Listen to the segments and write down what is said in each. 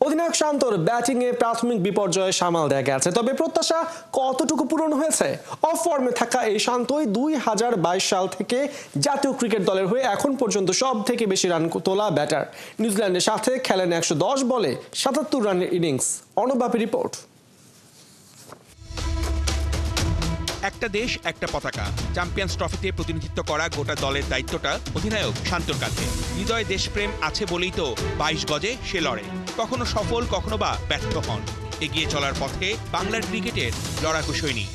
অধিনায়ক শান্তর ব্যাটিংয়ে প্রাথমিক বিপর্যয়ে সামাল দেয়া গেছে, তবে প্রত্যাশা কতটুকু পূরণ হয়েছে? অফ ফর্মে থাকা এই শান্তই 2022 সাল থেকে জাতীয় ক্রিকেট দলের হয়ে এখন পর্যন্ত সব থেকে বেশি রান তোলা ব্যাটার। নিউজিল্যান্ডের সাথে খেলেন 110 বলে 77 রানের ইনিংস। অর্ণবাপী রিপোর্ট। একটা দেশ একটা পতাকা, চ্যাম্পিয়ন্স ট্রফিতে প্রতিনিধিত্ব করা গোটা দলের দায়িত্বটা অধিনায়ক শান্তর কাঁধে। হৃদয়ে দেশপ্রেম আছে বলেই তো 22 গজে সে লড়ে, কখনো সফল কখনো বা ব্যর্থ হন। এগিয়ে চলার পথে বাংলার ক্রিকেটের লড়াকু সৈনিক।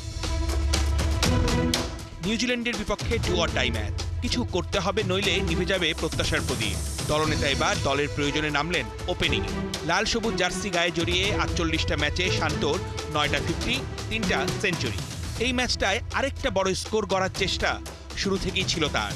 নিউজিল্যান্ডের বিপক্ষে ডু অর ডাই ম্যাচ, কিছু করতে হবে নইলে নিভে যাবে প্রত্যাশার প্রদীপ। দলনেতা এবার দলের প্রয়োজনে নামলেন ওপেনিং। লাল সবুজ জার্সি গায়ে জড়িয়ে 48টা ম্যাচে শান্তর 9টা 50, 3টা সেঞ্চুরি। এই ম্যাচটায় আরেকটা বড় স্কোর গড়ার চেষ্টা শুরু থেকেই ছিল তার।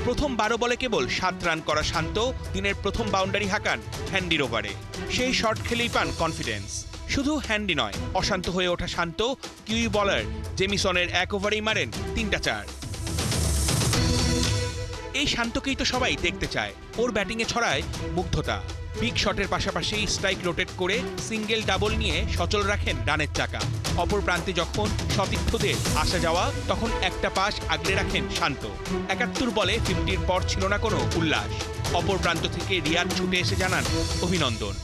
প্রথম 12 বলে কেবল 7 রান করা শান্ত দিনের প্রথম বাউন্ডারি হাঁকান হ্যান্ডির ওভারে। সেই শট খেলেই পান কনফিডেন্স। শুধু হ্যান্ডি নয়, অশান্ত হয়ে ওঠা শান্ত কিউই বলার জেমিসনের 1 ওভারেই মারেন 3টা 4। এই শান্তকেই তো সবাই দেখতে চায়। ওর ব্যাটিংয়ে ছড়ায় মুগ্ধতা। বিগ শটের পাশাপাশি স্ট্রাইক রোটেট করে সিঙ্গেল ডাবল নিয়ে সচল রাখেন রানের চাকা। অপর প্রান্তে যখন সতীর্থদের আসা যাওয়া, তখন একটা পাস আগলে রাখেন শান্ত। 71 বলে 50-র পর ছিল না কোনো উল্লাস। অপর প্রান্ত থেকে রিয়াদ ছুটে এসে জানান অভিনন্দন।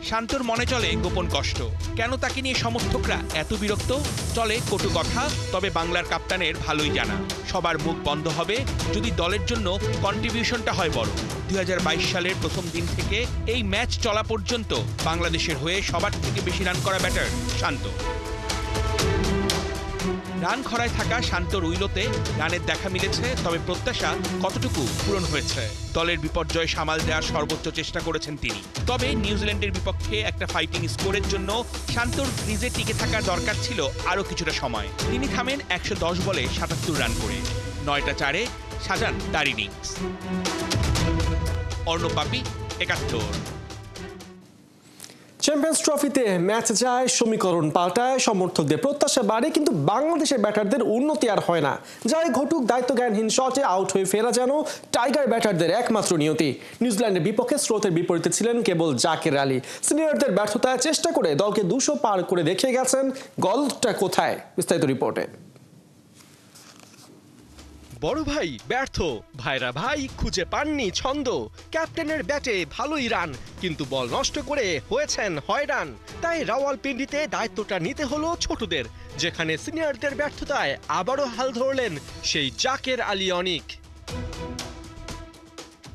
শান্তর মনে চলে গোপন কষ্ট। কেন তাকে নিয়ে সমর্থকরা এত বিরক্ত? চলে কটু কথা, তবে বাংলার কাপ্তানের ভালোই জানা সবার মুখ বন্ধ হবে যদি দলের জন্য কন্ট্রিবিউশনটা হয় বড়। 2022 সালের প্রথম দিন থেকে এই ম্যাচ চলা পর্যন্ত বাংলাদেশের হয়ে সবার থেকে বেশি রান করা ব্যাটার শান্ত। রান খরায় থাকা শান্তর উইলোতে রানের দেখা মিলেছে, তবে প্রত্যাশা কতটুকু পূরণ হয়েছে? দলের বিপর্যয় সামাল দেওয়ার সর্বোচ্চ চেষ্টা করেছেন তিনি। তবে নিউজিল্যান্ডের বিপক্ষে একটা ফাইটিং স্কোরের জন্য শান্তর ক্রিজে টিকে থাকা দরকার ছিল আরও কিছুটা সময়। তিনি থামেন 110 বলে 77 রান করে। 9টা 4-এ সাজান তার ইনিংস। অর্ণবাপী, 71। চ্যাম্পিয়ন্স ট্রফিতে ম্যাচ যায়, সমীকরণ পাল্টায়, সমর্থকদের প্রত্যাশা বাড়ে, কিন্তু বাংলাদেশের ব্যাটারদের উন্নতি আর হয় না। যাই ঘটুক দায়িত্বজ্ঞানহীন শটে আউট হয়ে ফেরা যেন টাইগার ব্যাটারদের একমাত্র নিয়তি। নিউজিল্যান্ডের বিপক্ষে স্রোতের বিপরীতে ছিলেন কেবল জাকের আলী। সিনিয়রদের ব্যর্থতায় চেষ্টা করে দলকে 200 পার করে দেখিয়ে গেছেন গলটা কোথায়। বিস্তারিত রিপোর্টে। বড় ভাই ব্যর্থ, ভাইরা ভাই খুঁজে পাননি ছন্দ। ক্যাপ্টেনের ব্যাটে ভালোই রান, কিন্তু বল নষ্ট করে হয়েছেন হয়রান। তাই রাওয়ালপিন্ডিতে দায়িত্বটা নিতে হলো ছোটদের, যেখানে সিনিয়রদের ব্যর্থতায় আবারও হাল ধরলেন সেই জাকের আলী অনিক।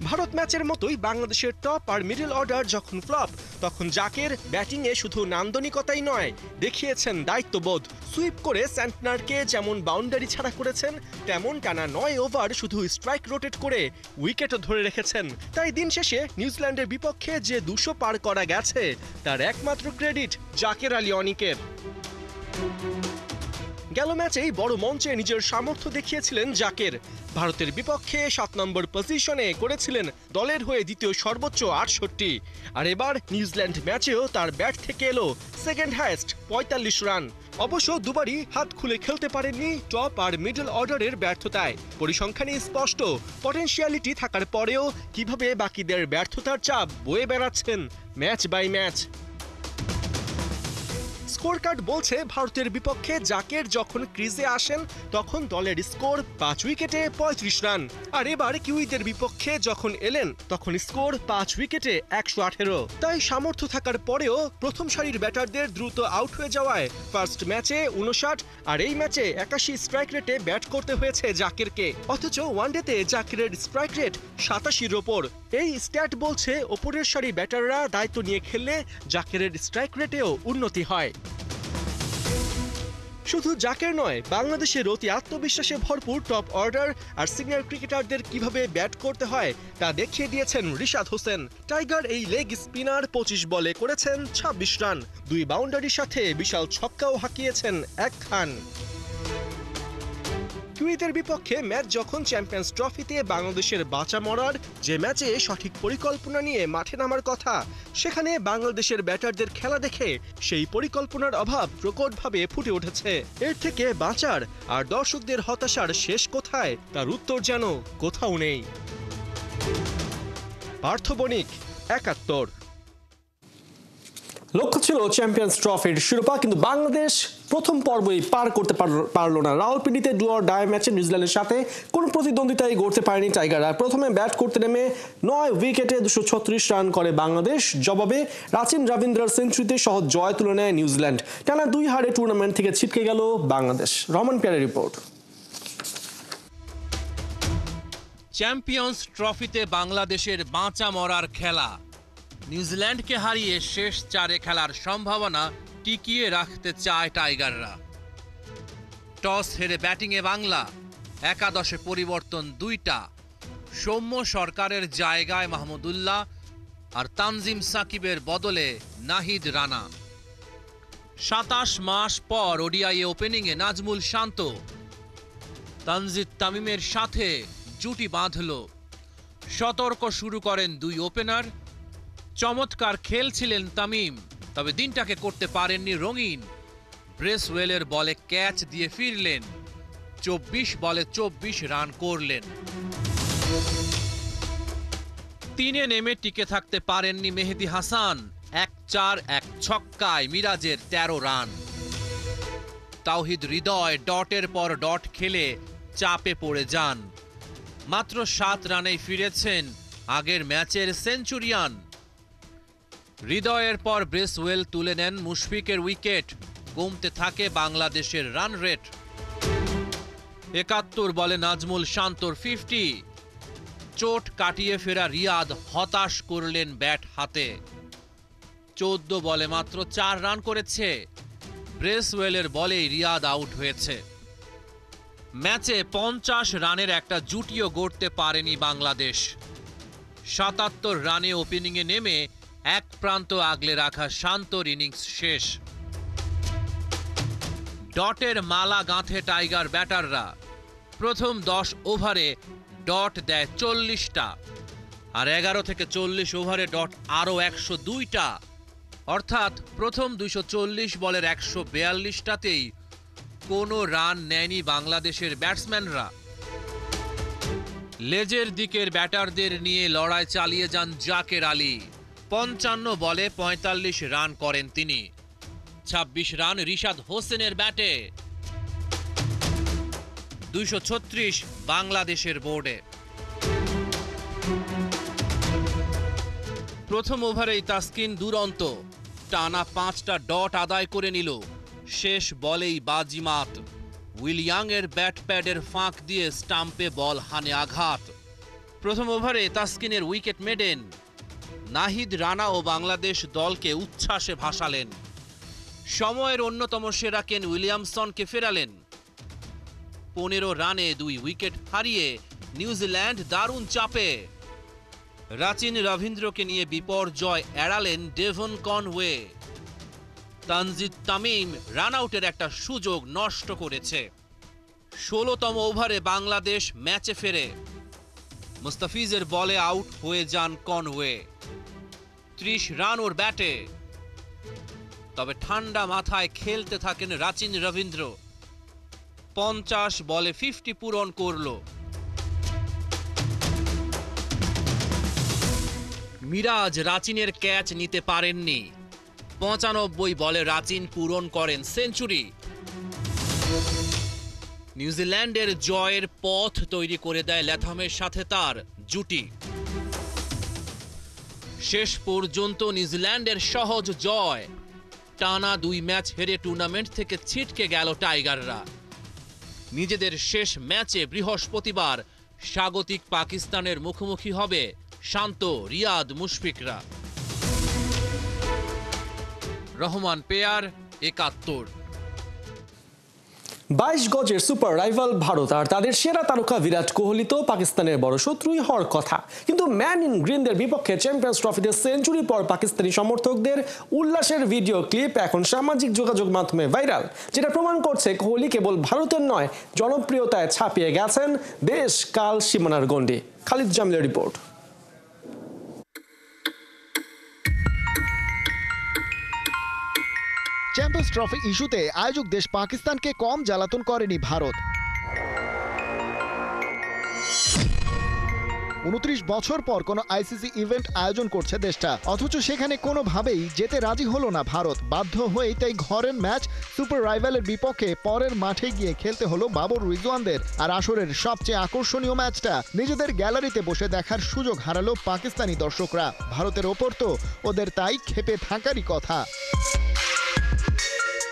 ভারত ম্যাচের মতোই বাংলাদেশের টপ আর মিডল অর্ডার যখন ফ্লপ, তখন জাকের ব্যাটিংয়ে শুধু নান্দনিকতাই নয়, দেখিয়েছেন দায়িত্ববোধ। সুইপ করে স্যান্টনারকে যেমন বাউন্ডারি ছাড়া করেছেন, তেমন টানা 9 ওভার শুধু স্ট্রাইক রোটেট করে উইকেটও ধরে রেখেছেন। তাই দিন শেষে নিউজিল্যান্ডের বিপক্ষে যে 200 পার করা গেছে, তার একমাত্র ক্রেডিট জাকের আলী অনিকের। গেল ম্যাচেই বড় মঞ্চে নিজের সামর্থ্য দেখিয়েছিলেন জাকের। ভারতের বিপক্ষে 7 নম্বর পজিশনে করেছিলেন দলের হয়ে দ্বিতীয় সর্বোচ্চ 68। আর এবার নিউজিল্যান্ড ম্যাচেও তার ব্যাট থেকে এলো সেকেন্ড হাইয়েস্ট 45 রান। অবশ্য দুবারই হাত খুলে খেলতে পারেননি টপ আর মিডল অর্ডারের ব্যর্থতায়। পরিসংখ্যানে স্পষ্ট, পটেনশিয়ালিটি থাকার পরেও কিভাবে বাকিদের ব্যর্থতার চাপ বয়ে বেড়াচ্ছেন match by match. Scorecard বলছে ভারতের বিপক্ষে জাকের যখন ক্রিজে আসেন তখন দলের স্কোর 5 উইকেটে 35 রান। আর এবার কিউইদের বিপক্ষে যখন এলেন তখন স্কোর 5 উইকেটে 118। তাই সামর্থ্য থাকার পরেও প্রথম সারির ব্যাটারদের দ্রুত আউট হয়ে যাওয়ায় ফার্স্ট ম্যাচে 59 আর এই ম্যাচে 81 স্ট্রাইক রেটে ব্যাট করতে হয়েছে জাকেরকে। অথচ ওয়ানডেতে জাকেরের স্ট্রাইক রেট 87-র ওপর। এই স্ট্যাট বলছে ওপরের সারি ব্যাটাররা দায়িত্ব নিয়ে খেললে জাকেরের স্ট্রাইক রেটেও উন্নতি হয়। শুধু জাকের নয়, বাংলাদেশের অতি আত্মবিশ্বাসে ভরপুর টপ অর্ডার আর সিনিয়র ক্রিকেটারদের কিভাবে ব্যাট করতে হয় তা দেখিয়ে দিয়েছেন রিশাদ হোসেন। টাইগার এই লেগ স্পিনার 25 বলে করেছেন 26 রান, 2 বাউন্ডারির সাথে বিশাল ছক্কাও হাঁকিয়েছেন 1 খান। কিউইদের বিপক্ষে ম্যাচ যখন চ্যাম্পিয়ন্স ট্রফিতে বাংলাদেশের বাঁচা মরার, যে ম্যাচে সঠিক পরিকল্পনা নিয়ে মাঠে নামার কথা, সেখানে বাংলাদেশের ব্যাটারদের খেলা দেখে সেই পরিকল্পনার অভাব প্রকটভাবে ফুটে উঠেছে। এর থেকে বাঁচার আর দর্শকদের হতাশার শেষ কোথায়, তার উত্তর যেন কোথাও নেই। পার্থ বণিক, ৭১। লক্ষ্য ছিল চ্যাম্পিয়ন্স ট্রফির শিরোপা, কিন্তু বাংলাদেশ প্রথম পর্বই পার করতে পারলো না। রাওয়ালপিন্ডিতে ডু অর ডাই ম্যাচে নিউজিল্যান্ডের সাথে কোনো প্রতিদ্বন্দ্বিতাই গড়তে পারেনি টাইগাররা। প্রথমে ব্যাট করতে নেমে ৯ উইকেটে ২৩৬ রান করে বাংলাদেশ। জবাবে রাচিন রবীন্দ্রর সেঞ্চুরিতে সহজ জয় তুলে নেয় নিউজিল্যান্ড। টানা ২ হারে টুর্নামেন্ট থেকে ছিটকে গেল বাংলাদেশ। রহমান পিয়ারের রিপোর্ট। চ্যাম্পিয়ন্স ট্রফিতে বাংলাদেশের বাঁচা মরার খেলা। নিউজিল্যান্ডকে হারিয়ে শেষ ৪-এ খেলার সম্ভাবনা টিকিয়ে রাখতে চায় টাইগাররা। টস হেরে ব্যাটিংয়ে বাংলা, একাদশে পরিবর্তন ২টা। সৌম্য সরকারের জায়গায় মাহমুদুল্লাহ আর তানজিম সাকিবের বদলে নাহিদ রানা। ২৭ মাস পর ওডিআইয়ে ওপেনিংয়ে নাজমুল শান্ত, তানজিদ তামিমের সাথে জুটি বাঁধল। সতর্ক শুরু করেন দুই ওপেনার। চমৎকার খেলছিলেন তামিম, তবে দিনটাকে করতে পারেননি রঙিন। ব্রেসওয়েলের বলে ক্যাচ দিয়ে ফিরলেন, ২৪ বলে ২৪ রান করলেন। ৩-এ নেমে টিকে থাকতে পারেননি মেহেদী হাসান। ১-৪ ১ ছক্কায় মিরাজের ১৩ রান। তাওহিদ হৃদয় ডটের পর ডট খেলে চাপে পড়ে যান। মাত্র ৭ রানেই ফিরেছেন আগের ম্যাচের সেঞ্চুরিয়ান। হৃদয়ের পর ব্রেসওয়েল তুলে নেন মুশফিকের উইকেট। কমতে থাকে বাংলাদেশের রান রেট। ৭১ বলে নাজমুল শান্তর 50। চোট কাটিয়ে ফেরা রিয়াদ হতাশ করলেন ব্যাট হাতে। ১৪ বলে মাত্র ৪ রান করেছে। ব্রেসওয়েলের বলেই রিয়াদ আউট হয়েছে। ম্যাচে ৫০ রানের একটা জুটিও গড়তে পারেনি বাংলাদেশ। ৭৭ রানে ওপেনিংয়ে নেমে এক প্রান্ত আগলে রাখা শান্তর ইনিংস শেষ। ডটের মালা গাঁথে টাইগার ব্যাটাররা। প্রথম ১০ ওভারে ডট দেয় ৪০টা, আর ১১ থেকে ৪০ ওভারে ডট আরও ১০২টা। অর্থাৎ প্রথম ২৪০ বলের ১৪২টাতেই কোনো রান নেয়নি বাংলাদেশের ব্যাটসম্যানরা। লেজের দিকের ব্যাটারদের নিয়ে লড়াই চালিয়ে যান জাকের আলী। ৫৫ বলে ৪৫ রান করেন তিনি। ২৬ রান রিশাদ হোসেনের ব্যাটে। ২৩৬ বাংলাদেশের বোর্ডে। প্রথম ওভারেই তাসকিন দুরন্ত, টানা ৫টা ডট আদায় করে নিল। শেষ বলেই বাজিমাত। উইলিয়াংয়ের ব্যাট প্যাডের ফাঁক দিয়ে স্টাম্পে বল হানে আঘাত। প্রথম ওভারে তাসকিনের উইকেট মেডেন। নাহিদ রানা ও বাংলাদেশ দলকে উচ্ছ্বাসে ভাসালেন। সময়ের অন্যতম সেরা কেন উইলিয়ামসনকে ফেরালেন। ১৫ রানে ২ উইকেট হারিয়ে নিউজিল্যান্ড দারুণ চাপে। রাচিন রবীন্দ্রকে নিয়ে বিপর্যয় এড়ালেন Devon Conway. Tanzid Tamim run আউটের একটা সুযোগ নষ্ট করেছে। ১৬তম ওভারে বাংলাদেশ ম্যাচে ফেরে। মুস্তাফিজের বলে আউট হয়ে যান কনওয়ে। ৩০ রান ওর ব্যাটে। তবে ঠান্ডা মাথায় খেলতে থাকেন রাচিন রবীন্দ্র। ৫০ বলে 50 পূরণ করল। মিরাজ রাচিনের ক্যাচ নিতে পারেননি। ৯৫ বলে রাচিন পূরণ করেন সেঞ্চুরি। নিউজিল্যান্ডের জয়ের পথ তৈরি করে দেয় ল্যাথামের সাথে তার জুটি। শেষ পর্যন্ত নিউজিল্যান্ডের সহজ জয়। টানা ২ ম্যাচ হেরে টুর্নামেন্ট থেকে ছিটকে গেল টাইগাররা। নিজেদের শেষ ম্যাচে বৃহস্পতিবার স্বাগতিক পাকিস্তানের মুখোমুখি হবে শান্ত, রিয়াদ, মুশফিকরা। রহমান পেয়ার, ৭১। ২২ গজের সুপার রাইভাল ভারত আর তাদের সেরা তারকা বিরাট কোহলি তো পাকিস্তানের বড় শত্রুই হওয়ার কথা, কিন্তু ম্যান ইন গ্রিনদের বিপক্ষে চ্যাম্পিয়ন্স ট্রফিতে সেঞ্চুরি পর পাকিস্তানি সমর্থকদের উল্লাসের ভিডিও ক্লিপ এখন সামাজিক যোগাযোগ মাধ্যমে ভাইরাল, যেটা প্রমাণ করছে কোহলি কেবল ভারতের নয়, জনপ্রিয়তায় ছাপিয়ে গেছেন দেশ কাল সীমানার গণ্ডি। খালিদ জামিলের রিপোর্ট। চ্যাম্পিয়ন্স ট্রফি ইস্যুতে আয়োজক দেশ পাকিস্তানকে কম জ্বালাতন করেনি ভারত। 29 বছর পর কোনো আইসিসি ইভেন্ট আয়োজন করছে দেশটা, অথচ সেখানে কোনোভাবেই যেতে রাজি হলো না ভারত। বাধ্য হয়েই তাই ঘরের ম্যাচ সুপার রাইভালের বিপক্ষে পরের মাঠে গিয়ে খেলতে হলো বাবর রিজওয়ানদের। আর আসরের সবচেয়ে আকর্ষণীয় ম্যাচটা নিজেদের গ্যালারিতে বসে দেখার সুযোগ হারালো পাকিস্তানি দর্শকরা। ভারতের ওপর তো ওদের তাই ক্ষেপে থাকারই কথা।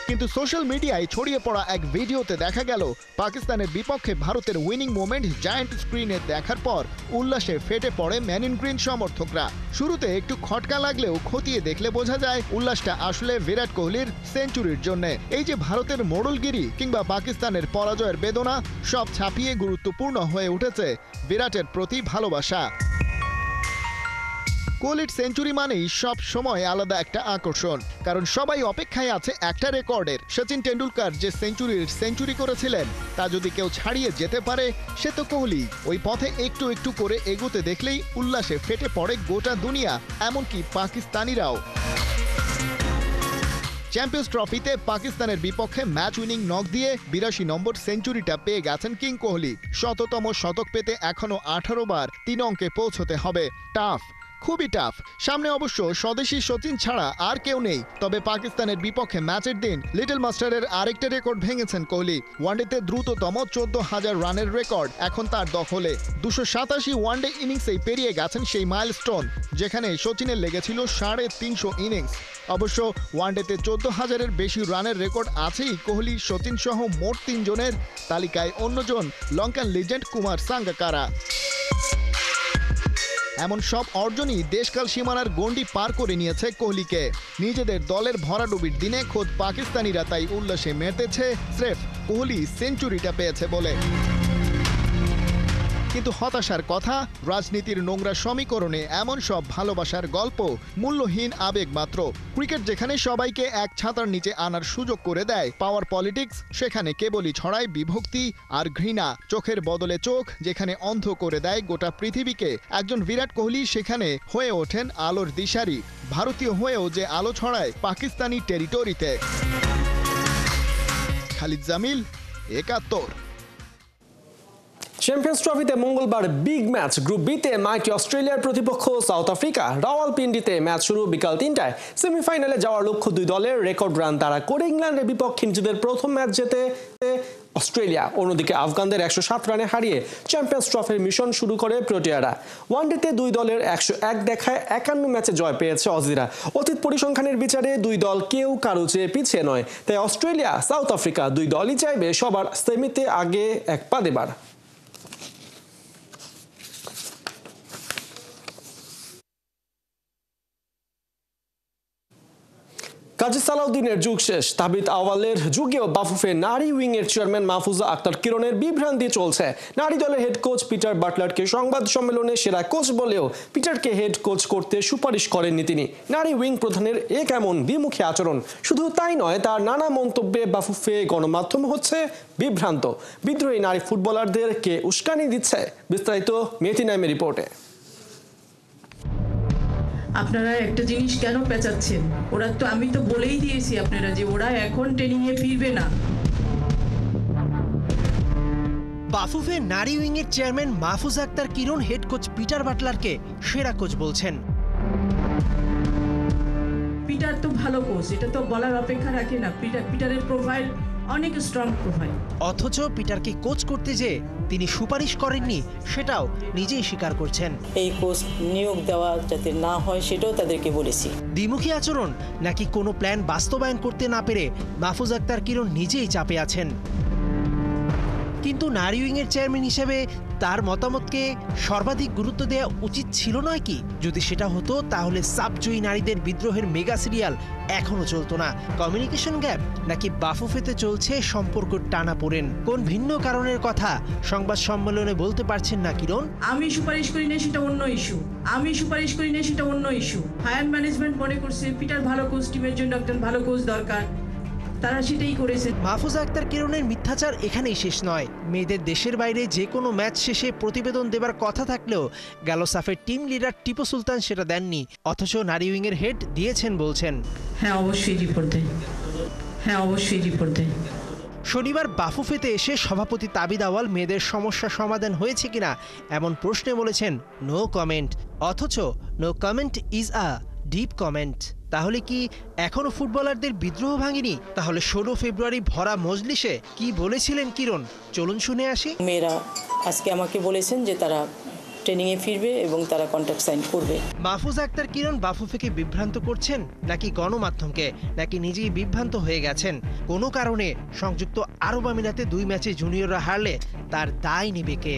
কিন্তু সোশ্যাল মিডিয়ায় ছড়িয়ে পড়া এক ভিডিওতে দেখা গেল পাকিস্তানের বিপক্ষে ভারতের উইনিং মোমেন্ট জায়ান্ট স্ক্রিনে দেখার পর উল্লাসে ফেটে পড়ে ম্যান ইন গ্রিন সমর্থকরা। শুরুতে একটু খটকা লাগলেও খতিয়ে দেখলে বোঝা যায় উল্লাসটা আসলে বিরাট কোহলির সেঞ্চুরির জন্য। এই যে ভারতের মোড়লগিরি কিংবা পাকিস্তানের পরাজয়ের বেদনা, সব ছাপিয়ে গুরুত্বপূর্ণ হয়ে উঠেছে বিরাটের প্রতি ভালোবাসা। কোহলির সেঞ্চুরি মানেই সব সময় আলাদা একটা আকর্ষণ, কারণ সবাই অপেক্ষায় আছে একটা রেকর্ডের। সচিন টেন্ডুলকার যে সেঞ্চুরি করেছিলেন তা যদি কেউ ছাড়িয়ে যেতে পারে সে তো কোহলি। ওই পথে একটু একটু করে এগোতে দেখলেই উল্লাসে ফেটে পড়ে গোটা দুনিয়া, এমনকি পাকিস্তানিরাও। চ্যাম্পিয়ন্স ট্রফিতে পাকিস্তানের বিপক্ষে ম্যাচ উইনিং নক দিয়ে 82 নম্বর সেঞ্চুরিটা পেয়ে গেছেন কিং কোহলি। শততম শতক পেতে এখনো 18 বার 3 অঙ্কে পৌঁছতে হবে। টাফ, খুবই টাফ। সামনে অবশ্য স্বদেশী সচিন ছাড়া আর কেউ নেই। তবে পাকিস্তানের বিপক্ষে ম্যাচের দিন লিটল মাস্টারের আরেকটা রেকর্ড ভেঙেছেন কোহলি। ওয়ানডেতে দ্রুততম 14,000 রানের রেকর্ড এখন তার দখলে। 287 ওয়ানডে ইনিংসেই পেরিয়ে গেছেন সেই মাইলস্টোন, যেখানে সচিনের লেগেছিল 350 ইনিংস। অবশ্য ওয়ানডেতে 14,000-এর বেশি রানের রেকর্ড আছেই কোহলি, সচিন সহ মোট 3 জনের। তালিকায় অন্যজন লঙ্কান লিজেন্ড কুমার সাঙ্গাকারা। এমন সব অর্জনই দেশকাল সীমানার গণ্ডি পার করে নিয়েছে কোহলিকে। নিজেদের দলের ভরাডুবির দিনে খোদ পাকিস্তানিরা তাই উল্লাসে মেতেছে স্রেফ কোহলি সেঞ্চুরিটা পেয়েছে বলে। কিন্তু হতাশার কথা, রাজনীতির নোংরা সমীকরণে এমন সব ভালোবাসার গল্প মূল্যহীন আবেগ মাত্র। ক্রিকেট যেখানে সবাইকে এক ছাতার নিচে আনার সুযোগ করে দেয়, পাওয়ার পলিটিক্স সেখানে কেবলই ছড়ায় বিভক্তি আর ঘৃণা। চোখের বদলে চোখ যেখানে অন্ধ করে দেয় গোটা পৃথিবীকে, একজন বিরাট কোহলি সেখানে হয়ে ওঠেন আলোর দিশারি। ভারতীয় হয়েও যে আলো ছড়ায় পাকিস্তানি টেরিটরিতে। খালিদ জামিল, 71। চ্যাম্পিয়ন্স ট্রফিতে মঙ্গলবার বিগ ম্যাচ। গ্রুপ বিতে মাইটি অস্ট্রেলিয়ার প্রতিপক্ষ সাউথ আফ্রিকা। রাওয়ালপিন্ডিতে ম্যাচ শুরু বিকাল 3টায়। সেমিফাইনালে যাওয়ার লক্ষ্য দুই দলের। রেকর্ড রান তাড়া করে ইংল্যান্ডের বিপক্ষে নিজেদের প্রথম ম্যাচ জেতে অস্ট্রেলিয়া। অন্যদিকে আফগানদের 107 রানে হারিয়ে চ্যাম্পিয়ন্স ট্রফির মিশন শুরু করে প্রোটিয়ারা। ওয়ানডেতে দুই দলের 101 দেখায় 51 ম্যাচে জয় পেয়েছে অজিরা। অতীত পরিসংখ্যানের বিচারে দুই দল কেউ কারো চেয়ে পিছিয়ে নয়। তাই অস্ট্রেলিয়া, সাউথ আফ্রিকা দুই দলই চাইবে সবার সেমিতে আগে এক পা দেবার। কাজী সালাউদ্দিনের যুগ শেষ। তাবিত আওয়ালের যুগেও বাফুফে নারী উইং এর চেয়ারম্যান মাহফুজা আক্তার কিরণের বিভ্রান্তি চলছে। নারী দলের হেড কোচ পিটার বাটলারকে সংবাদ সম্মেলনে সেরা কোচ বলেও পিটারকে হেড কোচ করতে সুপারিশ করেননি তিনি। নারী উইং প্রধানের এ কেমন দ্বিমুখী আচরণ? শুধু তাই নয়, তার নানা মন্তব্যে বাফুফে গণমাধ্যম হচ্ছে বিভ্রান্ত। বিদ্রোহী নারী ফুটবলারদের কে উস্কানি দিচ্ছে? বিস্তারিত মেহেদি নাইমের রিপোর্টে। আপনারা একটা জিনিস কেন পেঁচাচ্ছেন? ওরা তো, আমি তো বলেই দিয়েছি আপনারা যে ওরা এখন ট্রেনিং এ ফিরবে না। বাফুফে নারী উইং এর চেয়ারম্যান মাহফুজা আক্তার কিরণ হেড কোচ পিটার বাটলারকে সেরা কোচ বলছেন। পিটার তো ভালো কোচ, এটা তো বলার অপেক্ষা রাখে না। পিটারের প্রোফাইল অনেক স্ট্রং প্রোফাইল। অথচ পিটারকে কোচ করতে যে তিনি সুপারিশ করেননি সেটাও নিজেই স্বীকার করছেন। এই কোচ নিয়োগ দেওয়া যাতে না হয় সেটাও তাদেরকে বলেছি। দ্বিমুখী আচরণ নাকি কোনো প্ল্যান বাস্তবায়ন করতে না পেরে মাহফুজা আক্তার কিরণ নিজেই চাপে আছেন? কিন্তু নারী উইংয়ের চেয়ারম্যান হিসেবে তার মতামতকে সর্বাধিক গুরুত্ব দেওয়া উচিত ছিল নয় কি? যদি সেটা হতো তাহলে সাবজয়ী নারীদের বিদ্রোহের মেগা সিরিয়াল এখনো চলতো না। কমিউনিকেশন গ্যাপ নাকি বাফুফেতে চলছে সম্পর্ক টানাপোড়েন? কোন ভিন্ন কারণের কথা সংবাদ সম্মেলনে বলতে পারছেন না কিরণ? আমি সুপারিশ করি না, সেটা অন্য ইস্যু। আমি সুপারিশ করি না, সেটা অন্য ইস্যু। হায়ার ম্যানেজমেন্ট মনে করছে পিটার ভালো কোচ, টিমের জন্য একজন ভালো কোচ দরকার, তারা সেটাই করেছে। মাহফুজা আক্তার কিরণের মিথ্যাচার এখানেই শেষ নয়। মেয়েদের দেশের বাইরে যে কোনো ম্যাচ শেষে প্রতিবেদন দেবার কথা থাকলেও গেল সাফের টিম লিডার টিপু সুলতান সেটা দেননি। অথচ নারী উইংয়ের হেড দিয়েছেন বলছেন। হ্যাঁ অবশ্যই রিপোর্ট দেয়, হ্যাঁ অবশ্যই রিপোর্ট দেয়। শনিবার বাফুফেতে এসে সভাপতি তাবিদ আওয়াল মেয়েদের সমস্যা সমাধান হয়েছে কিনা এমন প্রশ্নে বলেছেন নো কমেন্ট, অথচ no comment is a deep comment. তাহলে কি এখনো ফুটবলারদের বিদ্রোহ ভাঙেনি? তাহলে 16 ফেব্রুয়ারি ভরা মজলিসে কি বলেছিলেন কিরণ, চলুন শুনে আসি। মেয়েরা আজকে আমাকে বলেছেন যে তারা ট্রেনিংয়ে ফিরবে এবং তারা কন্ট্রাক্ট সাইন করবে। মাহফুজা আক্তার কিরণ বাফুফেকে বিভ্রান্ত করছেন নাকি গণমাধ্যমকে, নাকি নিজেই বিভ্রান্ত হয়ে গেছেন? কোনো কারণে সংযুক্ত আরব আমিরাতে 2 ম্যাচে জুনিয়ররা হারলে তার দায় নেবে কে?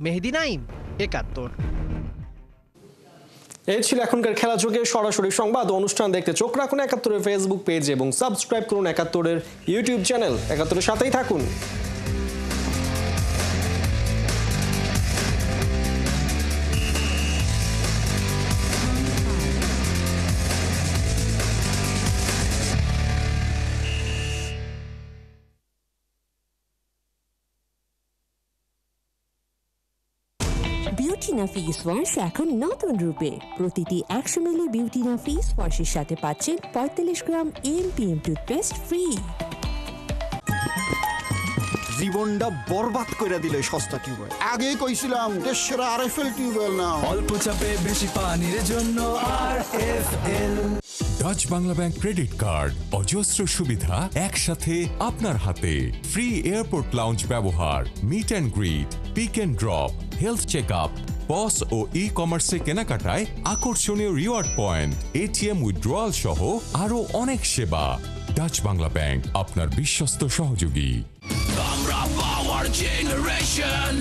মেহেদি নাইম, 71। এই ছিল এখনকার খেলা যোগে সরাসরি সংবাদ অনুষ্ঠান দেখতে চোখ রাখুন 71-এর ফেসবুক পেজ এবং সাবস্ক্রাইব করুন 71-এর ইউটিউব চ্যানেল। 71-এর সাথেই থাকুন। বিউটিনা ফেস ওয়াশ এখন নতুন রূপে। প্রতিটি 100 মিলি বিউটিনা ফেস ওয়াশের সাথে পাচ্ছেন 45 গ্রাম এমপিএম টুথপেস্ট ফ্রি। জীবনটা বরবাদ করে দিলে সস্তা টিউবওয়েল। আগে কইছিলাম দেশের আরএফএল টিউবওয়েল না, অল্প চাপে বেশি পানির জন্য RFL. Dutch Bangla bank credit card, অজস্র সুবিধা একসাথে আপনার হাতে। ফ্রি এয়ারপোর্ট লাউঞ্জ ব্যবহার, meet and greet, pick and drop, health check up, POS ও ই কমার্সে কেনাকাটায় আকর্ষণীয় রিওয়ার্ড পয়েন্ট, এটিএম উইথড্রয়াল সহ আরো অনেক সেবা। ডাচ বাংলা ব্যাংক, আপনার বিশ্বস্ত সহযোগী। আমরা পাওয়ার জেনারেশন,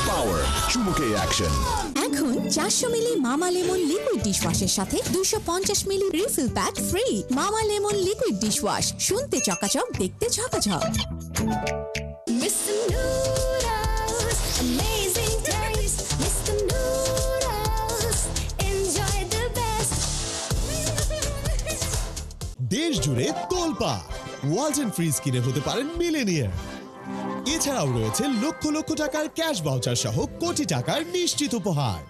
পাওয়ার চুমুকে অ্যাকশন। এখন 400 মিলি মামা লেমন লিকুইড ডিশওয়াশের সাথে 250 মিলি রিফিল প্যাক ফ্রি। মামা লেমন লিকুইড ডিশওয়াশ, শুনতে চকাচক, দেখতে ঝকাঝক। দেশ জুড়ে তোলপা, ওয়ালটন ফ্রিজ কিনে হতে পারেন মিলেনিয়ার। এছাড়াও রয়েছে লক্ষ লক্ষ টাকার ক্যাশ ভাউচার সহ কোটি টাকার নিশ্চিত উপহার।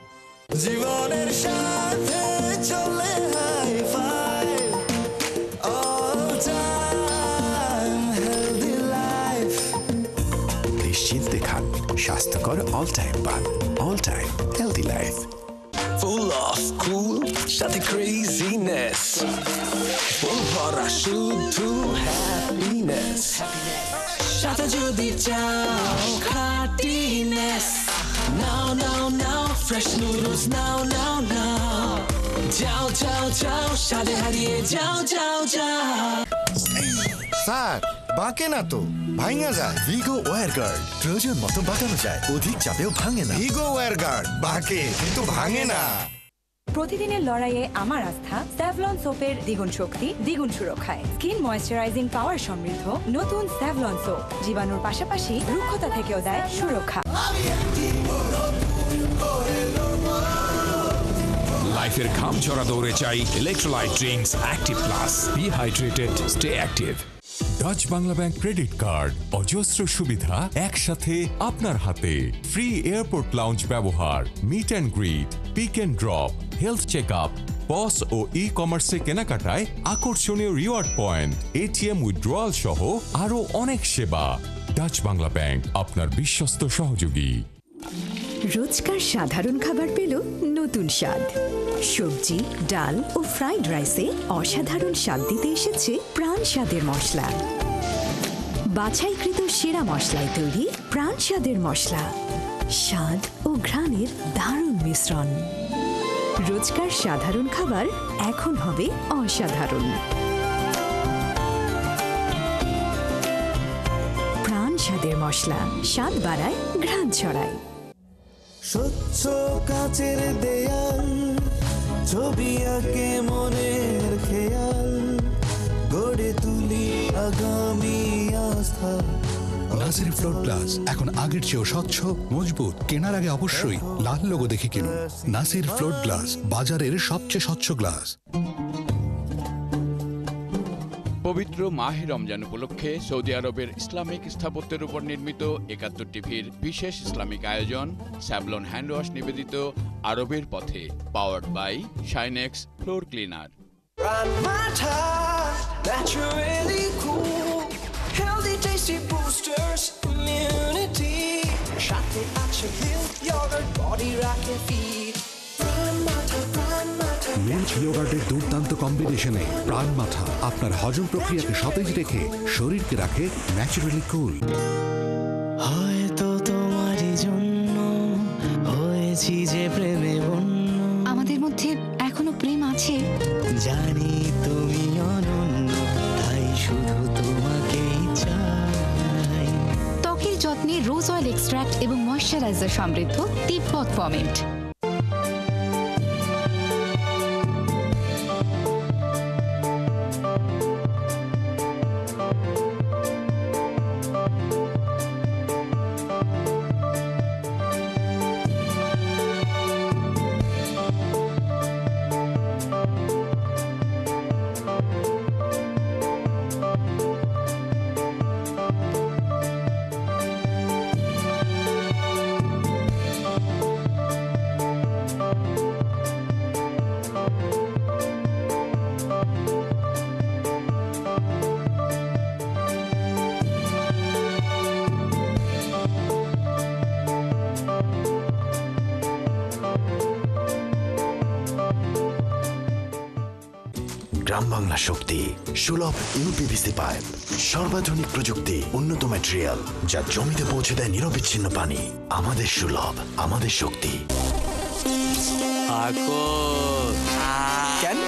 জীবনের সাথে চলে high five, all time healthy life. নিশ্চিন্তে খান স্বাস্থ্যকর অল টাইম পান, all time healthy life. Full of cool সাথে ক্রেজিনেস, ফুল ভরা শুধু হ্যাপিনেস। সাথে যদি চাও খাটিনেস, নাও নাও নাও ফ্রেশ নুডলস, নাও নাও নাও। যাও যাও যাও সাথে হারিয়ে যাও যাও যাও। স্যার বাঁকে না তো, ভাঙা যায়। ভিগো ওয়্যার গার্ড, প্রয়োজন মতো বাঁকানো যায়, অধিক চাপেও ভাঙে না। ভিগো ওয়্যার গার্ড বাঁকে কিন্তু ভাঙে না। প্রতিদিনের লড়াইয়ে আমার আস্থা স্যাভলন সোপের দ্বিগুণ শক্তি, দ্বিগুণ সুরক্ষায়। স্কিন ময়েশ্চারাইজিং পাওয়ার সমৃদ্ধ নতুন স্যাভলন সোপ জীবাণুর পাশাপাশি রুক্ষতা থেকেও দেয় সুরক্ষা। লাইফের ঘাম ঝরা দৌড়ে চাই electrolyte drinks active plus, be hydrated, stay active. Dutch Bangla bank credit card, অজস্র সুবিধা একসাথে আপনার হাতে। ফ্রি এয়ারপোর্ট লাউঞ্জ ব্যবহার, meet and greet, pick and drop, health check up, POS ও ই কমার্সে কেনাকাটায় আকর্ষণীয় রিওয়ার্ড পয়েন্ট, এটিএম উইথড্রয়াল সহ আরো অনেক সেবা। ডাচ বাংলা ব্যাংক, আপনার বিশ্বস্ত সহযোগী। রোজকার সাধারণ খাবার পেল নতুন স্বাদ। সবজি, ডাল ও ফ্রাইড রাইসে অসাধারণ স্বাদ দিতে এসেছে প্রাণ স্বাদের মশলা। বাছাইকৃত সেরা মশলায় তৈরি প্রাণ স্বাদের মশলা, স্বাদ ও ঘ্রাণের দারুণ মিশ্রণ। রোজকার সাধারণ খাবার এখন হবে অসাধারণ। প্রাণ স্বাদের মশলা, স্বাদ বাড়ায়, ঘ্রাণ ছড়ায়। স্বচ্ছ কাচের দেয়াল, ছবি আঁকে মনের খেয়াল, গড়ে তুলি আগামী আস্থা। নাসির ফ্লোর গ্লাস এখন আগের চেয়েও স্বচ্ছ, মজবুত। কেনার আগে অবশ্যই লাল লোগো দেখে কিনুন। নাসির ফ্লোর গ্লাস, বাজারের সবচেয়ে স্বচ্ছ গ্লাস। পবিত্র মাহে রমজান উপলক্ষে সৌদি আরবের ইসলামিক স্থাপত্যের উপর নির্মিত 71 টিভির বিশেষ ইসলামিক আয়োজন স্যাভলন হ্যান্ড ওয়াশ নিবেদিত আরবের পথে, powered by Shinex floor cleaner. Naturally cool, healthy, tasty boosters, immunity. সাথে আছে milk yogurt, body রাখে fit. মিল্ক ইয়োগার্টের দুর্দান্ত কম্বিনেশনে প্রাণ মাথা আপনার হজম প্রক্রিয়াকে সতেজ রেখে শরীরকে রাখে ন্যাচারালি কুল। হয়তো তোমারই জন্য হয়েছি যে প্রেমে বন্য। আমাদের মধ্যে এখনো প্রেম আছে। জানি তুমি অনন্য, তাই শুধু তোমাকেই চাই। ত্বকের যত্নে রোজ অয়েল এক্সট্রাক্ট এবং ময়শ্চারাইজার সমৃদ্ধ তিব্বত ফর্মেন্ট। গ্রাম বাংলা শক্তি, সুলভ ইউপিভিসি পাইপ, সর্বাধুনিক প্রযুক্তি, উন্নত ম্যাটেরিয়াল, যা জমিতে পৌঁছে দেয় নিরবিচ্ছিন্ন পানি। আমাদের সুলভ, আমাদের শক্তি। কেন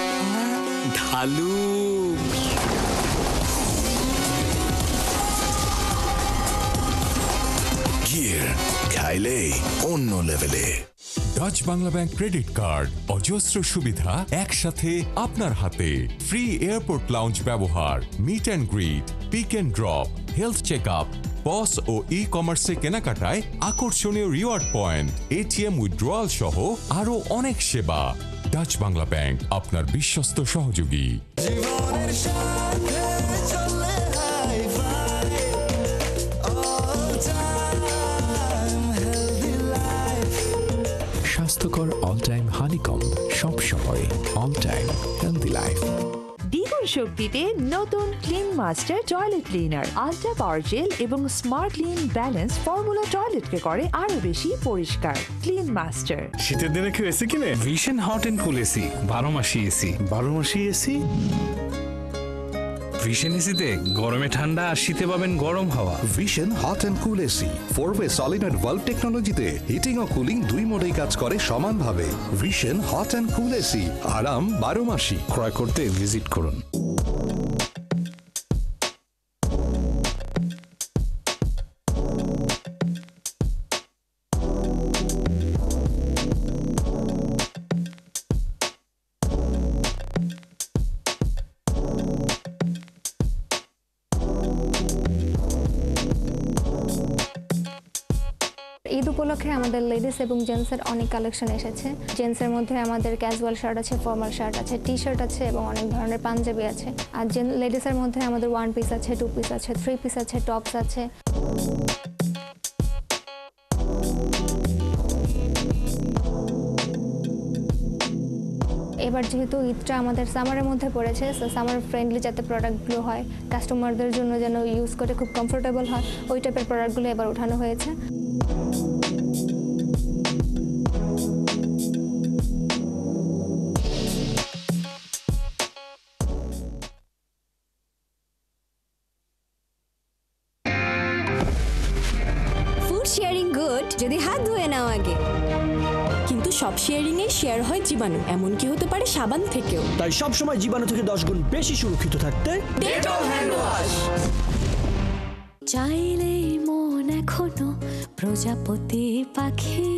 ঢালু গিয়ার খাইলে অন্য লেভেলে। Dutch Bangla bank credit card, অজস্র সুবিধা একসাথে আপনার হাতে। ফ্রি এয়ারপোর্ট লাউঞ্জ ব্যবহার, meet and greet, pick and drop, health check up, POS ও ই কমার্সে কেনাকাটায় আকর্ষণীয় রিওয়ার্ড পয়েন্ট, এটিএম উইথড্রয়াল সহ আরো অনেক সেবা। ডাচ বাংলা ব্যাংক, আপনার বিশ্বস্ত সহযোগী। জীবনের সাথে চলে hi fi, all time healthy life। স্বাস্থ্যকর অল টাইম হানিকম, সব সময় অল টাইম হেলদি লাইফ। দ্বিগুণ শক্তিতে নতুন clean master toilet cleaner, ultra power gel এবং স্মার্ট ক্লিন ব্যালেন্স ফর্মুলা টয়লেটকে করে আরো বেশি পরিষ্কার। Clean master. শীতের দিনে কেউ এসি কিনে? Vision hot and cool AC, 12 মাসি এসি। 12 মাসি এসি? ভিশন এসিতে গরমে ঠান্ডা আর শীতে পাবেন গরম হাওয়া। Vision hot and cool AC 4-ওয়ে সলিনয়েড ভালভ টেকনোলজিতে হিটিং ও কুলিং দুই মোডেই কাজ করে সমানভাবে। Vision hot and cool AC, আরাম 12 মাসি। ক্রয় করতে ভিজিট করুন। ঈদ উপলক্ষে আমাদের লেডিস এবং জেন্টসের অনেক কালেকশন এসেছে। জেন্টসের মধ্যে আমাদের ক্যাজুয়াল শার্ট আছে, ফর্মাল শার্ট আছে, টি শার্ট আছে এবং অনেক ধরনের পাঞ্জাবি আছে। আর লেডিসের মধ্যে আমাদের 1 পিস আছে, 2 পিস আছে, 3 পিস আছে, টপস আছে। এবার যেহেতু ঈদটা আমাদের সামারের মধ্যে পড়েছে, সামার ফ্রেন্ডলি যাতে প্রোডাক্টগুলো হয়, কাস্টমারদের জন্য যেন ইউজ করে খুব কমফোর্টেবল হয়, ওই টাইপের প্রোডাক্টগুলো এবার উঠানো হয়েছে। ফুড শেয়ারিং গুড যদি হাত ধুয়ে নাও আগে, কিন্তু সব শেয়ারিং এ শেয়ার হয় জীবাণু, এমনকি হতে পারে সাবান থেকেও। তাই সব সময় জীবাণু থেকে 10 গুণ বেশি সুরক্ষিত থাকতে ডেটল হ্যান্ড ওয়াশ। চাইলে মন এখনো প্রজাপতি পাখি,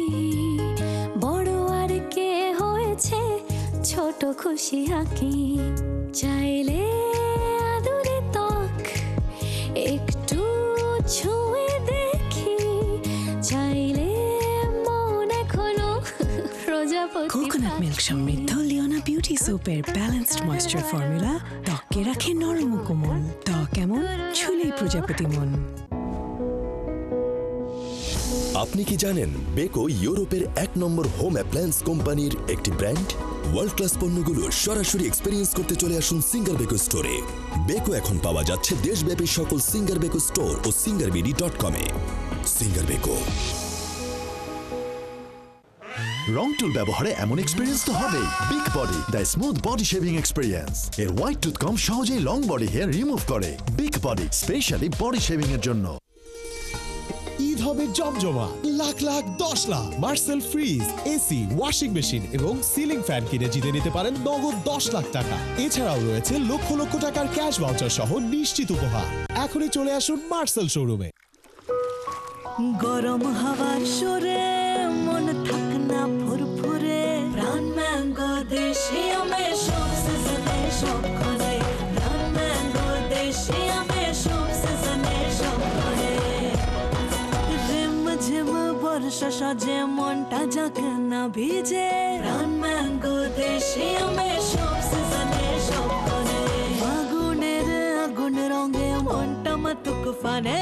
বড় আর কে হয়েছে ছোট খুশি আঁকি। চাইলে আদুরে ত্বক একটু ছুঁয়ে দেখি, চাইলে মন এখনো প্রজাপতি। কোকোনাট মিল্ক সমৃদ্ধ লিওনা বিউটি সোপের ব্যালেন্সড ময়েশ্চার ফর্মুলা ত্বককে রাখে নরম ও কোমল। ত্বক কেমন ছুলেই প্রজাপতি মন। আপনি কি জানেন বেকো ইউরোপের 1 নম্বর হোম অ্যাপ্লায়েন্স কোম্পানির একটি ব্র্যান্ড? ওয়ার্ল্ড ক্লাস পণ্যগুলো সরাসরি এক্সপেরিয়েন্স করতে চলে আসুন সিঙ্গার বেকো স্টোরে। বেকো এখন পাওয়া যাচ্ছে দেশব্যাপী সকল সিঙ্গার বেকো স্টোর ও singarbeedi.com-এ। Singer Beko. রং টুল ব্যবহারে এমন এক্সপেরিয়েন্স তো হবেই। Big body, the smooth body shaving experience. এর হোয়াইট টুথকম সহজেই লং বডি হেয়ার রিমুভ করে। Big body, specially body shaving এর জন্য। ঈদ হবে জমজমা, lakh lakh 10 lakh. Marcel fridge, AC, washing machine এবং সিলিং ফ্যান কিনে জিতে নিতে পারেন নগদ 10 লাখ টাকা। এছাড়াও রয়েছে লক্ষ লক্ষ টাকার ক্যাশ ভাউচার সহ নিশ্চিত উপহার। এখনই চলে আসুন মার্সেল শোরুমে। গরম হাওয়ার সুরে মন থাক না ফুরফুরে, প্রাণ ম্যাঙ্গো দেশি আমে সব সিজনে সব ঘরে, প্রাণ ম্যাঙ্গো দেশি আমে সব সিজনে সব ঘরে। রিম ঝিম বর্ষা সাজে মনটা যাক না ভিজে, প্রাণ ম্যাঙ্গো দেশি আমে সব সিজনে সব ঘরে। আগুনের আগুন রঙে মনটা মাতুক ফানে,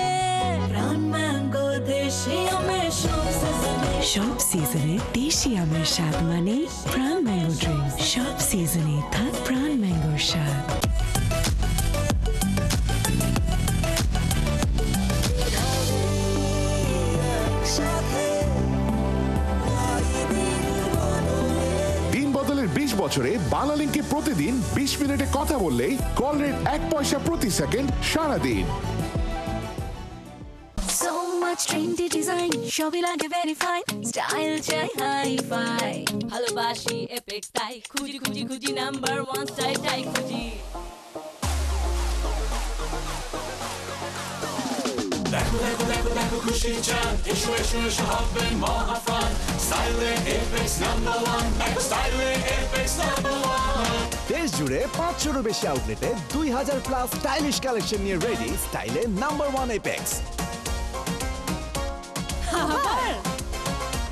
প্রাণ ম্যাঙ্গো দেশি আমে সব সিজনে সব সিজনে দেশি আমের স্বাদ মানে প্রাণ ম্যাঙ্গো ড্রিঙ্ক। সব সিজনে থাক প্রাণ ম্যাঙ্গোর স্বাদ। দিন বদলের 20 বছরে বাংলালিংকে প্রতিদিন 20 মিনিটে কথা বললেই কল রেট 1 পয়সা প্রতি সেকেন্ড সারাদিন। So much trendy design, সবই লাগে very fine, style চাই hi-fi, ভালোবাসি এপিক স্টাইল, খুঁজি খুঁজি খুঁজি নাম্বার 1 স্টাইল চাই খুঁজি। দেখো দেখো দেখো দেখো খুশি চাঁদ, এসো এসো এসো হবে মহাফান, স্টাইলে এপিক্স নাম্বার 1, স্টাইলে এপিক্স নাম্বার 1। দেশ জুড়ে 500-এরও বেশি আউটলেটে 2000 প্লাস স্টাইলিশ কালেকশন নিয়ে রেডি স্টাইলে নাম্বার 1 এপেক্স।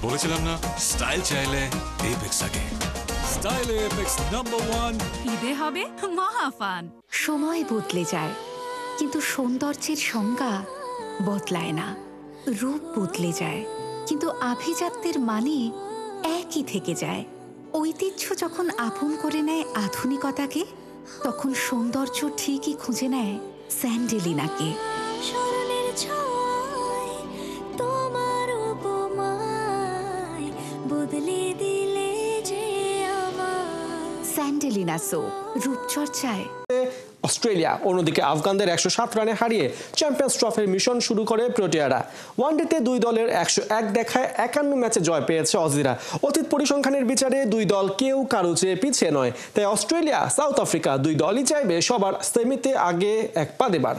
বলেছিলাম না, স্টাইল চাইলে এপেক্স আগে। স্টাইলে এপেক্স নাম্বার 1। ঈদে হবে মহাফান। সময় বদলে যায়, কিন্তু সৌন্দর্যের সংজ্ঞা বদলায় না। রূপ বদলে যায়, কিন্তু আভিজাত্যের মানে একই থেকে যায়। ঐতিহ্য যখন আপন করে নেয় আধুনিকতাকে, তখন সৌন্দর্য ঠিকই খুঁজে নেয় স্যান্ডেলিনাকে। স্মরণের ছোঁয়ায় তোমার উপমায় বদলে দিলে যে আমার। স্যান্ডেলিনা সো, রূপচর্চায়। অস্ট্রেলিয়া অন্যদিকে আফগানদের 107 রানে হারিয়ে চ্যাম্পিয়ন্স ট্রফির মিশন শুরু করে প্রোটিয়ারা। ওয়ানডেতে দুই দলের 101 দেখায় 51 ম্যাচে জয় পেয়েছে অজিরা। অতীত পরিসংখ্যানের বিচারে দুই দল কেউ কারো চেয়ে পিছিয়ে নয়, তাই অস্ট্রেলিয়া সাউথ আফ্রিকা দুই দলই চাইবে সবার সেমিতে আগে এক পা দেবার।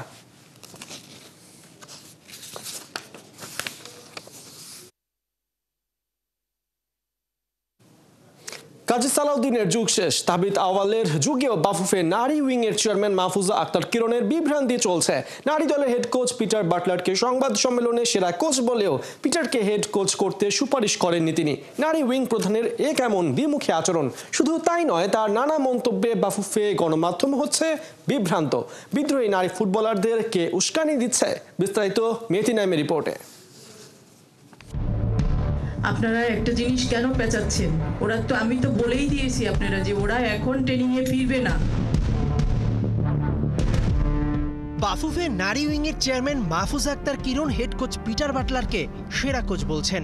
কাজী সালাউদ্দিনের যুগ শেষ, তাবিত আওয়ালের যুগেও বাফুফে নারী উইংয়ের চেয়ারম্যান মাহফুজা আক্তার কিরণের বিভ্রান্তি চলছে। নারী দলের হেড কোচ পিটার বাটলারকে সংবাদ সম্মেলনে সেরা কোচ বলেও পিটারকে হেড কোচ করতে সুপারিশ করেননি তিনি। নারী উইং প্রধানের এ কেমন দ্বিমুখী আচরণ? শুধু তাই নয়, তার নানা মন্তব্যে বাফুফে গণমাধ্যম হচ্ছে বিভ্রান্ত। বিদ্রোহী নারী ফুটবলারদের কে উস্কানি দিচ্ছে? বিস্তারিত মেথি নাইমের রিপোর্টে। আপনারা একটা জিনিস কেন পেঁচাচ্ছেন? ওরা তো, আমি তো বলেই দিয়েছি আপনারা যে ওরা এখন ট্রেনিংয়ে ফিরবে না। বাফুফে নারী উইংয়ের চেয়ারম্যান মাহফুজ আক্তার কিরণ হেড কোচ পিটার বাটলারকে সেরা কোচ বলছেন।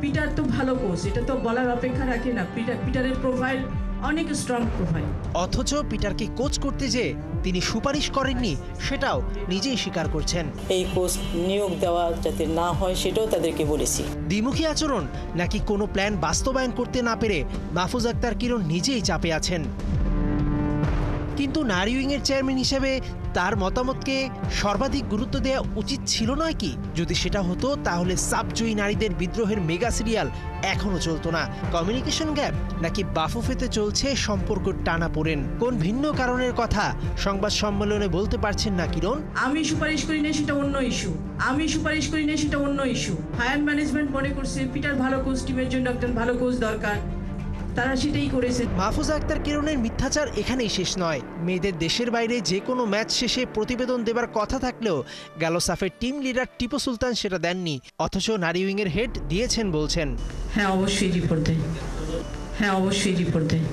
পিটার তো ভালো কোচ, এটা তো বলার অপেক্ষা রাখে না। পিটারের প্রোফাইল অনেক স্ট্রং প্রোফাইল। অথচ পিটারকে কোচ করতে যে তিনি সুপারিশ করেননি সেটাও নিজেই স্বীকার করছেন। এই কোচ নিয়োগ দেওয়া যাতে না হয় সেটাও তাদেরকে বলেছি। দ্বিমুখী আচরণ নাকি কোনো প্ল্যান বাস্তবায়ন করতে না পেরে মাহফুজ আক্তার কিরণ নিজেই চাপে আছেন? কিন্তু নারী উইংয়ের চেয়ারম্যান হিসেবে তার মতামতকে সর্বাধিক গুরুত্ব দেওয়া উচিত ছিল নয় কি? যদি সেটা হতো তাহলে সাবজয়ী নারীদের বিদ্রোহের মেগা সিরিয়াল এখনো চলতো না। কমিউনিকেশন গ্যাপ নাকি বাফুফেতে চলছে সম্পর্ক টানাপোড়েন? কোন ভিন্ন কারণের কথা সংবাদ সম্মেলনে বলতে পারছেন না কিরণ? আমি সুপারিশ করি না, সেটা অন্য ইস্যু। আমি সুপারিশ করি না, সেটা অন্য ইস্যু। ফায়ার ম্যানেজমেন্ট মনে করছে পিটার ভালো কোচ, টিমের জন্য একজন ভালো কোচ দরকার। তারা সেটাই করেছেন। মাহফুজা আক্তার কিরণের মিথ্যাচার এখানেই শেষ নয়। মেয়েদের দেশের বাইরে যে কোনো ম্যাচ শেষে প্রতিবেদন দেবার কথা থাকলেও গেল সাফের টিম লিডার টিপু সুলতান সেটা দেননি, অথচ নারী উইংয়ের হেড দিয়েছেন বলছেন। হ্যাঁ অবশ্যই রিপোর্ট দেয়, হ্যাঁ অবশ্যই রিপোর্ট দেয়।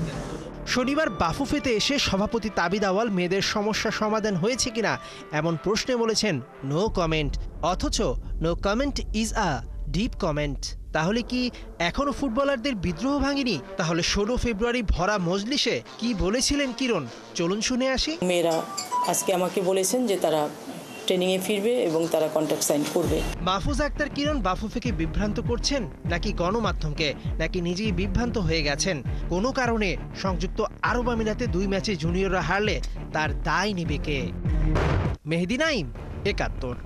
শনিবার বাফুফেতে এসে সভাপতি তাবিদ আওয়াল মেয়েদের সমস্যা সমাধান হয়েছে কিনা এমন প্রশ্নে বলেছেন নো কমেন্ট, অথচ no comment is a deep comment. তাহলে কি এখনো ফুটবলারদের বিদ্রোহ ভাঙেনি? তাহলে 16 ফেব্রুয়ারি ভরা মজলিসে কি বলেছিলেন কিরণ, চলুন শুনে আসি। মেয়েরা আজকে আমাকে বলেছেন যে তারা ট্রেনিংয়ে ফিরবে এবং তারা কন্ট্রাক্ট সাইন করবে। মাহফুজা আক্তার কিরণ বাফুফেকে বিভ্রান্ত করছেন নাকি গণমাধ্যমকে, নাকি নিজেই বিভ্রান্ত হয়ে গেছেন? কোনো কারণে সংযুক্ত আরব আমিরাতে 2 ম্যাচে জুনিয়ররা হারলে তার দায় নেবে কে? মেহেদি নাইম, 71।